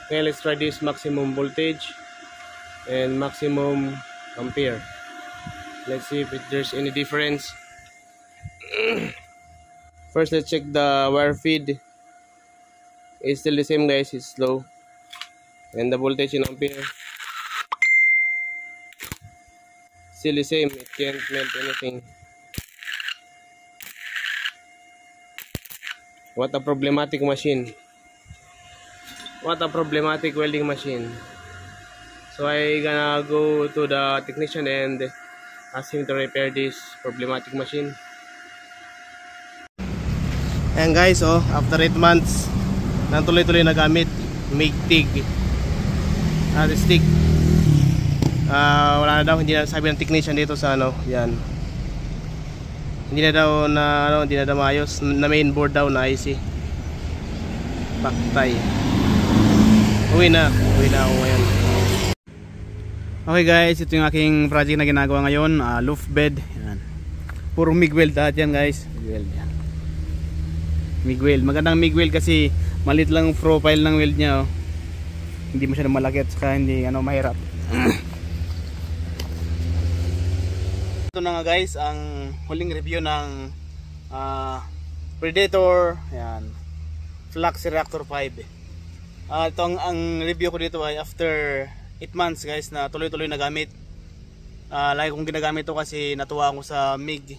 Okay, let's try this maximum voltage and maximum ampere. Let's see if there's any difference. First, let's check the wire feed. It's still the same, guys. It's low. And the voltage in ampere, still the same. It can't melt anything. What a problematic machine. What a problematic welding machine. So I gonna go to the technician and ask him to repair this problematic machine. And guys, oh, after 8 months nang tuloy-tuloy na gamit, MIG-TIG stick. Wala na daw, hindi na sabi ng technician dito sa ano, yan. Hindi na daw na ano, hindi na daw maayos na main board daw na IC. Paktay. Uwi na ako ngayon. Okay guys, ito yung aking project na ginagawa ngayon, loft bed. Yan. Puro MIG weld lahat yan guys. MIG weld yan. MIG weld, magandang MIG weld kasi maliit lang profile ng weld niya, oh. Hindi masyadong malaki at saka hindi ano, mahirap. Ito na nga guys, ang huling review ng Predator, yan, Flux Reactor 5. Itong ang review ko dito ay after 8 months guys na tuloy-tuloy na gamit. Lagi kong ginagamit ito kasi natuwa ako sa MIG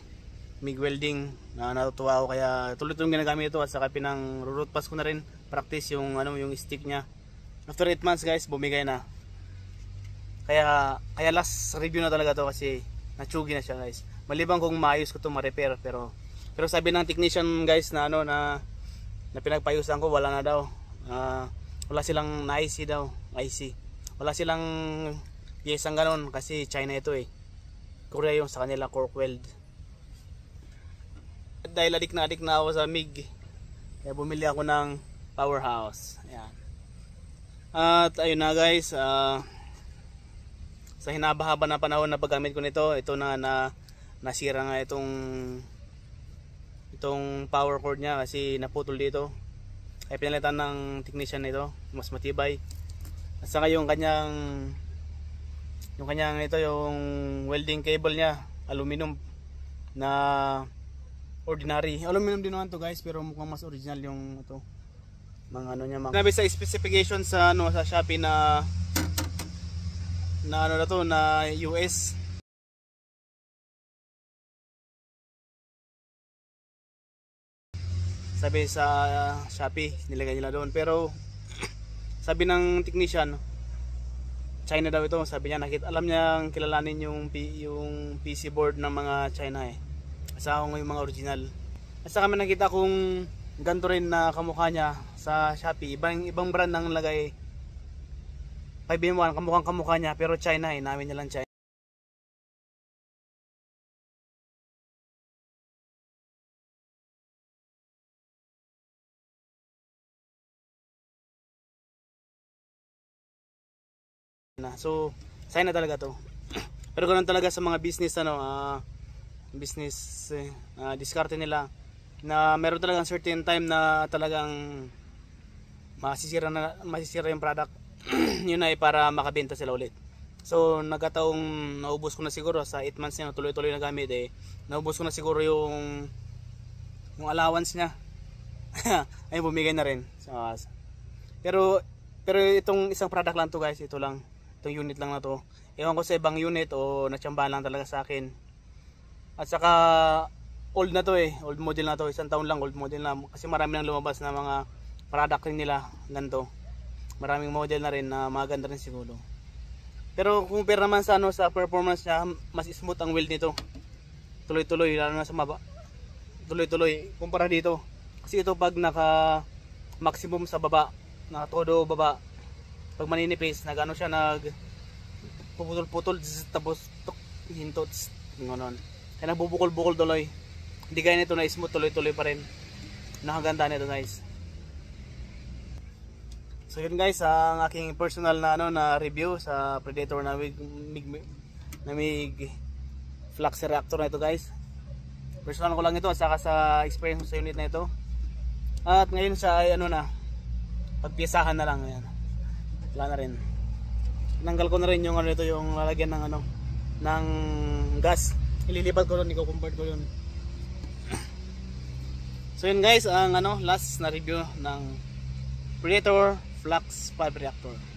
welding, natutuwa ako kaya tuloy-tuloy ginagamit ito at saka pinang root pass ko na rin practice yung ano, yung stick niya. After 8 months guys, bumigay na. Kaya last review na talaga to kasi natsugi na siya guys. Maliban kung maayos ko to ma-repair, pero sabi ng technician guys na ano na pinagpayusan ko, wala na daw. Wala silang na-IC daw, IC. Wala silang piyesang ganon kasi China ito eh. Korea yung sa kanila cork weld. Dahil adik na ako sa MIG, kaya bumili ako ng Powerhouse. Ayan. At ayun na guys, sa hinabahaba na panahon na paggamit ko nito, ito na nasira nga itong power cord niya kasi naputol dito. Ay pinalitan ng technician nito, mas matibay. At saka yung kanyang yung welding cable niya, aluminum na ordinary. Aluminum din naman to guys, pero mukhang mas original yung ito. Mga ano niya, sinabi sa specification sa ano sa Shopee na ano na to, na US. Sabi sa Shopee, nilagay nila doon. Pero sabi ng technician, China daw ito. Sabi niya, alam niya kilalanin yung PC board ng mga China eh. Asa ko yung mga original. At saka may nakita kong ganito rin na kamukha niya sa Shopee. Ibang brand nang lagay 5-in-1, kamukha niya, pero China eh, namin nilang China. So, China talaga to. Pero ganoon talaga sa mga business diskarte nila na meron talagang certain time na talagang masisira yung product. Yun ay para makabenta sila ulit. So nagkataong naubos ko na siguro sa 8 months niya tuloy-tuloy na gamit eh. Naubos ko na siguro yung allowance niya. Ay bumigay na rin. Pero itong isang product lang to guys, itong unit lang na to. Ewan ko sa ibang unit o natsambahan lang talaga sa akin. At saka old na to eh, old model na to, 1 taon lang, old model na kasi marami nang lumabas na mga product rin nila ganito. Maraming model na rin na maganda rin siguro. Pero kung compare naman sa sa performance niya, mas smooth ang weld nito. Tuloy-tuloy lalo na sa maba. Tuloy-tuloy kumpara dito. Kasi ito pag naka maximum sa baba, naka todo baba, pag maninipis, nagano siya, puputol-putol tapos hintot ganoon. Kaya nabubukol-bukol tuloy. Hindi kaya nito na smooth, tuloy-tuloy pa rin. Nakaganda nito guys. So yun guys, ang aking personal na review sa Predator na MIG Flux Reactor na ito guys. Personal ko lang ito at saka sa experience sa unit na ito. At ngayon siya ay pagpiyasahan na lang. Ayan. wala na rin. Tinanggal ko na rin yung ano ito, yung lalagyan ng ano, ng gas. Ililipat ko doon, i-convert ko yun. So yun guys, ang ano, last na review ng Predator Flux 5 reactor.